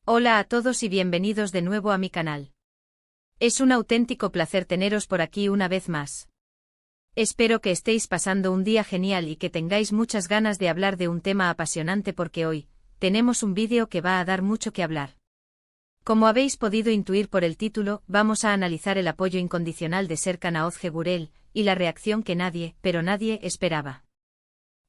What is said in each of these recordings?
Hola a todos y bienvenidos de nuevo a mi canal. Es un auténtico placer teneros por aquí una vez más. Espero que estéis pasando un día genial y que tengáis muchas ganas de hablar de un tema apasionante porque hoy tenemos un vídeo que va a dar mucho que hablar. Como habéis podido intuir por el título, vamos a analizar el apoyo incondicional de Serkan a Özge Gürel y la reacción que nadie, pero nadie, esperaba.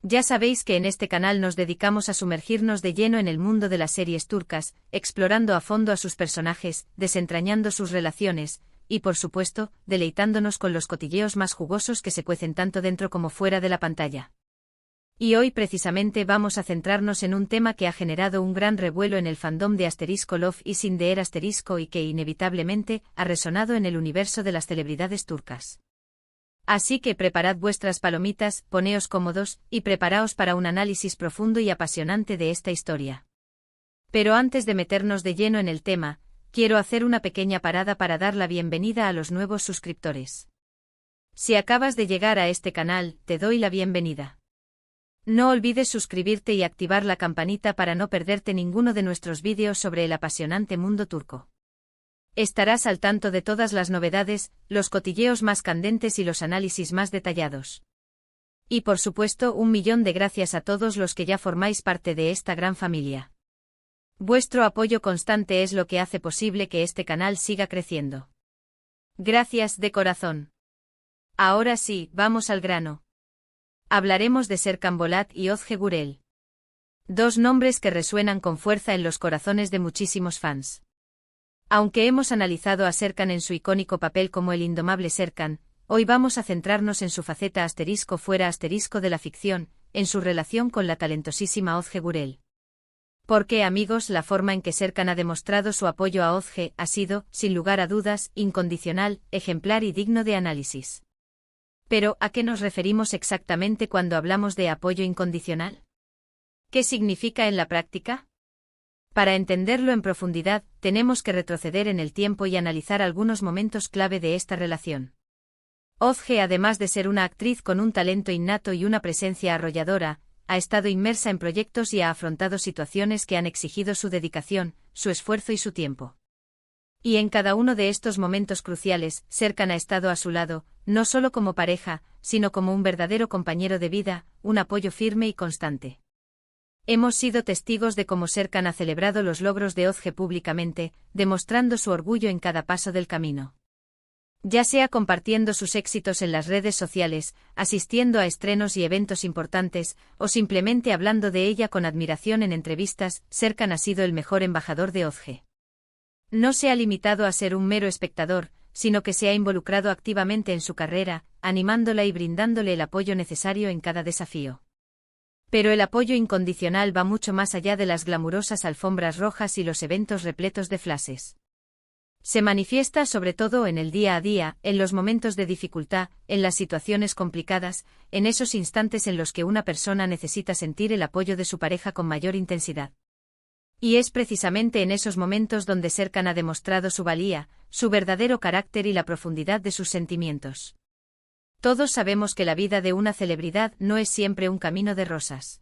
Ya sabéis que en este canal nos dedicamos a sumergirnos de lleno en el mundo de las series turcas, explorando a fondo a sus personajes, desentrañando sus relaciones, y por supuesto, deleitándonos con los cotilleos más jugosos que se cuecen tanto dentro como fuera de la pantalla. Y hoy precisamente vamos a centrarnos en un tema que ha generado un gran revuelo en el fandom de Love is in the air y que inevitablemente ha resonado en el universo de las celebridades turcas. Así que preparad vuestras palomitas, poneos cómodos, y preparaos para un análisis profundo y apasionante de esta historia. Pero antes de meternos de lleno en el tema, quiero hacer una pequeña parada para dar la bienvenida a los nuevos suscriptores. Si acabas de llegar a este canal, te doy la bienvenida. No olvides suscribirte y activar la campanita para no perderte ninguno de nuestros vídeos sobre el apasionante mundo turco. Estarás al tanto de todas las novedades, los cotilleos más candentes y los análisis más detallados. Y por supuesto, 1.000.000 de gracias a todos los que ya formáis parte de esta gran familia. Vuestro apoyo constante es lo que hace posible que este canal siga creciendo. Gracias de corazón. Ahora sí, vamos al grano. Hablaremos de Serkan Bolat y Özge Gürel. Dos nombres que resuenan con fuerza en los corazones de muchísimos fans. Aunque hemos analizado a Serkan en su icónico papel como el indomable Serkan, hoy vamos a centrarnos en su faceta fuera de la ficción, en su relación con la talentosísima Özge Gürel. Porque, amigos, la forma en que Serkan ha demostrado su apoyo a Özge ha sido, sin lugar a dudas, incondicional, ejemplar y digno de análisis. Pero, ¿a qué nos referimos exactamente cuando hablamos de apoyo incondicional? ¿Qué significa en la práctica? Para entenderlo en profundidad, tenemos que retroceder en el tiempo y analizar algunos momentos clave de esta relación. Özge, además de ser una actriz con un talento innato y una presencia arrolladora, ha estado inmersa en proyectos y ha afrontado situaciones que han exigido su dedicación, su esfuerzo y su tiempo. Y en cada uno de estos momentos cruciales, Serkan ha estado a su lado, no solo como pareja, sino como un verdadero compañero de vida, un apoyo firme y constante. Hemos sido testigos de cómo Serkan ha celebrado los logros de Özge públicamente, demostrando su orgullo en cada paso del camino. Ya sea compartiendo sus éxitos en las redes sociales, asistiendo a estrenos y eventos importantes, o simplemente hablando de ella con admiración en entrevistas, Serkan ha sido el mejor embajador de Özge. No se ha limitado a ser un mero espectador, sino que se ha involucrado activamente en su carrera, animándola y brindándole el apoyo necesario en cada desafío. Pero el apoyo incondicional va mucho más allá de las glamurosas alfombras rojas y los eventos repletos de flashes. Se manifiesta sobre todo en el día a día, en los momentos de dificultad, en las situaciones complicadas, en esos instantes en los que una persona necesita sentir el apoyo de su pareja con mayor intensidad. Y es precisamente en esos momentos donde Serkan ha demostrado su valía, su verdadero carácter y la profundidad de sus sentimientos. Todos sabemos que la vida de una celebridad no es siempre un camino de rosas.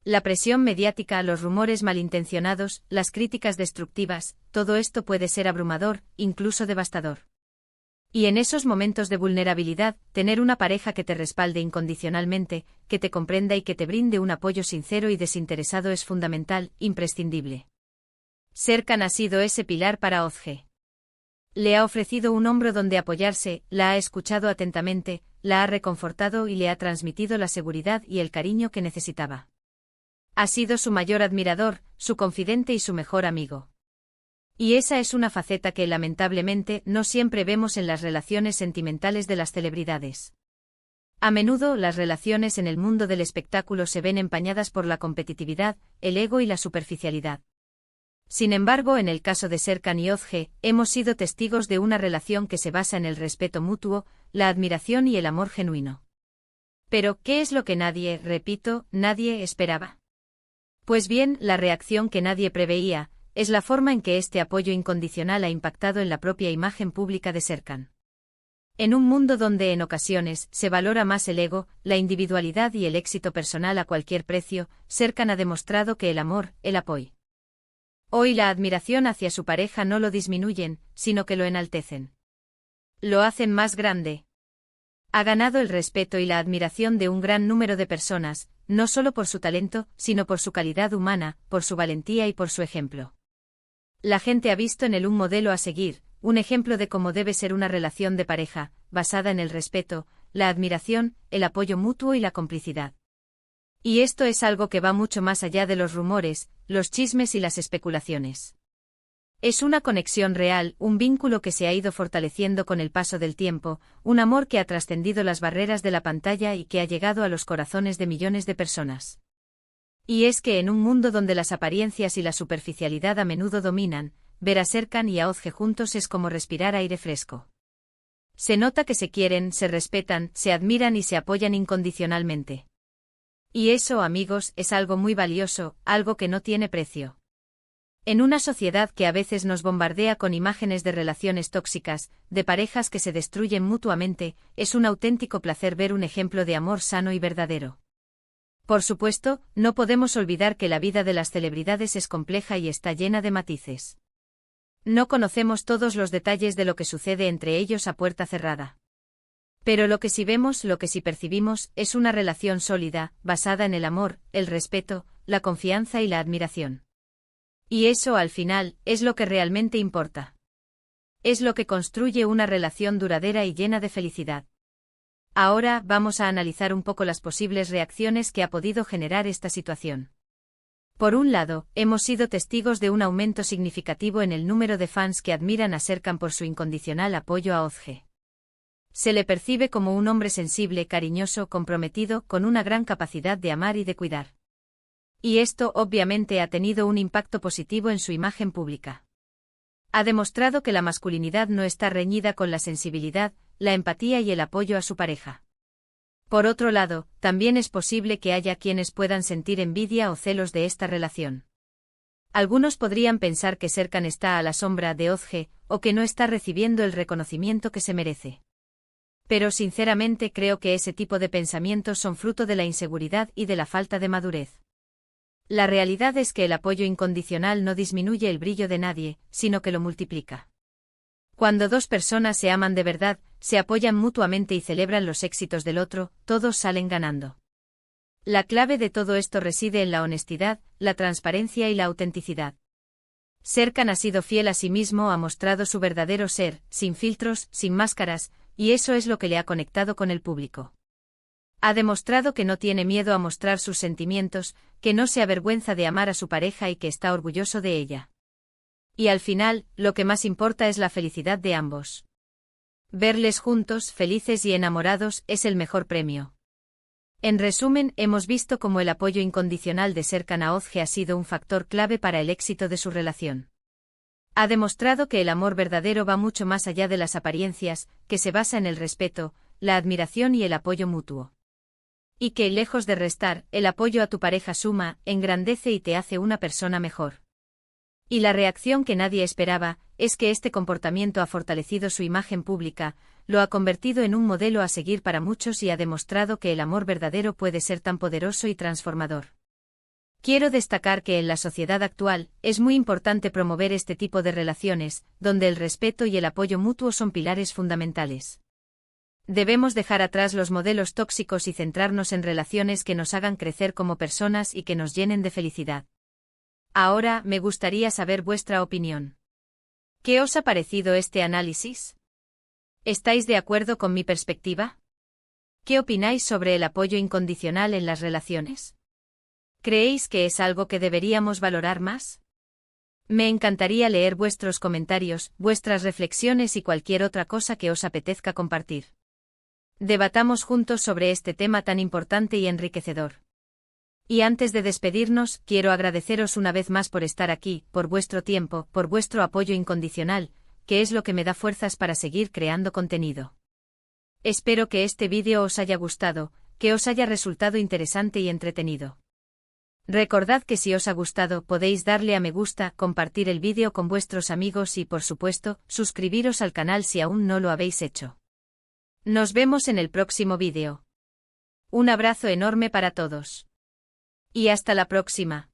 La presión mediática, los rumores malintencionados, las críticas destructivas, todo esto puede ser abrumador, incluso devastador. Y en esos momentos de vulnerabilidad, tener una pareja que te respalde incondicionalmente, que te comprenda y que te brinde un apoyo sincero y desinteresado es fundamental, imprescindible. Serkan ha sido ese pilar para Özge. Le ha ofrecido un hombro donde apoyarse, la ha escuchado atentamente, la ha reconfortado y le ha transmitido la seguridad y el cariño que necesitaba. Ha sido su mayor admirador, su confidente y su mejor amigo. Y esa es una faceta que lamentablemente no siempre vemos en las relaciones sentimentales de las celebridades. A menudo las relaciones en el mundo del espectáculo se ven empañadas por la competitividad, el ego y la superficialidad. Sin embargo, en el caso de Serkan y Özge, hemos sido testigos de una relación que se basa en el respeto mutuo, la admiración y el amor genuino. Pero, ¿qué es lo que nadie esperaba? Pues bien, la reacción que nadie preveía, es la forma en que este apoyo incondicional ha impactado en la propia imagen pública de Serkan. En un mundo donde en ocasiones se valora más el ego, la individualidad y el éxito personal a cualquier precio, Serkan ha demostrado que el amor, el apoyo Hoy la admiración hacia su pareja no lo disminuyen, sino que lo enaltecen. Lo hacen más grande. Ha ganado el respeto y la admiración de un gran número de personas, no solo por su talento, sino por su calidad humana, por su valentía y por su ejemplo. La gente ha visto en él un modelo a seguir, un ejemplo de cómo debe ser una relación de pareja, basada en el respeto, la admiración, el apoyo mutuo y la complicidad. Y esto es algo que va mucho más allá de los rumores, los chismes y las especulaciones. Es una conexión real, un vínculo que se ha ido fortaleciendo con el paso del tiempo, un amor que ha trascendido las barreras de la pantalla y que ha llegado a los corazones de millones de personas. Y es que en un mundo donde las apariencias y la superficialidad a menudo dominan, ver a Serkan y a Özge juntos es como respirar aire fresco. Se nota que se quieren, se respetan, se admiran y se apoyan incondicionalmente. Y eso, amigos, es algo muy valioso, algo que no tiene precio. En una sociedad que a veces nos bombardea con imágenes de relaciones tóxicas, de parejas que se destruyen mutuamente, es un auténtico placer ver un ejemplo de amor sano y verdadero. Por supuesto, no podemos olvidar que la vida de las celebridades es compleja y está llena de matices. No conocemos todos los detalles de lo que sucede entre ellos a puerta cerrada. Pero lo que sí vemos, lo que sí percibimos, es una relación sólida, basada en el amor, el respeto, la confianza y la admiración. Y eso, al final, es lo que realmente importa. Es lo que construye una relación duradera y llena de felicidad. Ahora vamos a analizar un poco las posibles reacciones que ha podido generar esta situación. Por un lado, hemos sido testigos de un aumento significativo en el número de fans que admiran a Serkan por su incondicional apoyo a Özge. Se le percibe como un hombre sensible, cariñoso, comprometido, con una gran capacidad de amar y de cuidar. Y esto obviamente ha tenido un impacto positivo en su imagen pública. Ha demostrado que la masculinidad no está reñida con la sensibilidad, la empatía y el apoyo a su pareja. Por otro lado, también es posible que haya quienes puedan sentir envidia o celos de esta relación. Algunos podrían pensar que Serkan está a la sombra de Özge, o que no está recibiendo el reconocimiento que se merece. Pero sinceramente creo que ese tipo de pensamientos son fruto de la inseguridad y de la falta de madurez. La realidad es que el apoyo incondicional no disminuye el brillo de nadie, sino que lo multiplica. Cuando dos personas se aman de verdad, se apoyan mutuamente y celebran los éxitos del otro, todos salen ganando. La clave de todo esto reside en la honestidad, la transparencia y la autenticidad. Serkan ha sido fiel a sí mismo, ha mostrado su verdadero ser, sin filtros, sin máscaras, y eso es lo que le ha conectado con el público. Ha demostrado que no tiene miedo a mostrar sus sentimientos, que no se avergüenza de amar a su pareja y que está orgulloso de ella. Y al final, lo que más importa es la felicidad de ambos. Verles juntos, felices y enamorados, es el mejor premio. En resumen, hemos visto cómo el apoyo incondicional de Serkan a Özge ha sido un factor clave para el éxito de su relación. Ha demostrado que el amor verdadero va mucho más allá de las apariencias, que se basa en el respeto, la admiración y el apoyo mutuo. Y que, lejos de restar, el apoyo a tu pareja suma, engrandece y te hace una persona mejor. Y la reacción que nadie esperaba, es que este comportamiento ha fortalecido su imagen pública, lo ha convertido en un modelo a seguir para muchos y ha demostrado que el amor verdadero puede ser tan poderoso y transformador. Quiero destacar que en la sociedad actual, es muy importante promover este tipo de relaciones, donde el respeto y el apoyo mutuo son pilares fundamentales. Debemos dejar atrás los modelos tóxicos y centrarnos en relaciones que nos hagan crecer como personas y que nos llenen de felicidad. Ahora, me gustaría saber vuestra opinión. ¿Qué os ha parecido este análisis? ¿Estáis de acuerdo con mi perspectiva? ¿Qué opináis sobre el apoyo incondicional en las relaciones? ¿Creéis que es algo que deberíamos valorar más? Me encantaría leer vuestros comentarios, vuestras reflexiones y cualquier otra cosa que os apetezca compartir. Debatamos juntos sobre este tema tan importante y enriquecedor. Y antes de despedirnos, quiero agradeceros una vez más por estar aquí, por vuestro tiempo, por vuestro apoyo incondicional, que es lo que me da fuerzas para seguir creando contenido. Espero que este vídeo os haya gustado, que os haya resultado interesante y entretenido. Recordad que si os ha gustado podéis darle a me gusta, compartir el vídeo con vuestros amigos y, por supuesto, suscribiros al canal si aún no lo habéis hecho. Nos vemos en el próximo vídeo. Un abrazo enorme para todos. Y hasta la próxima.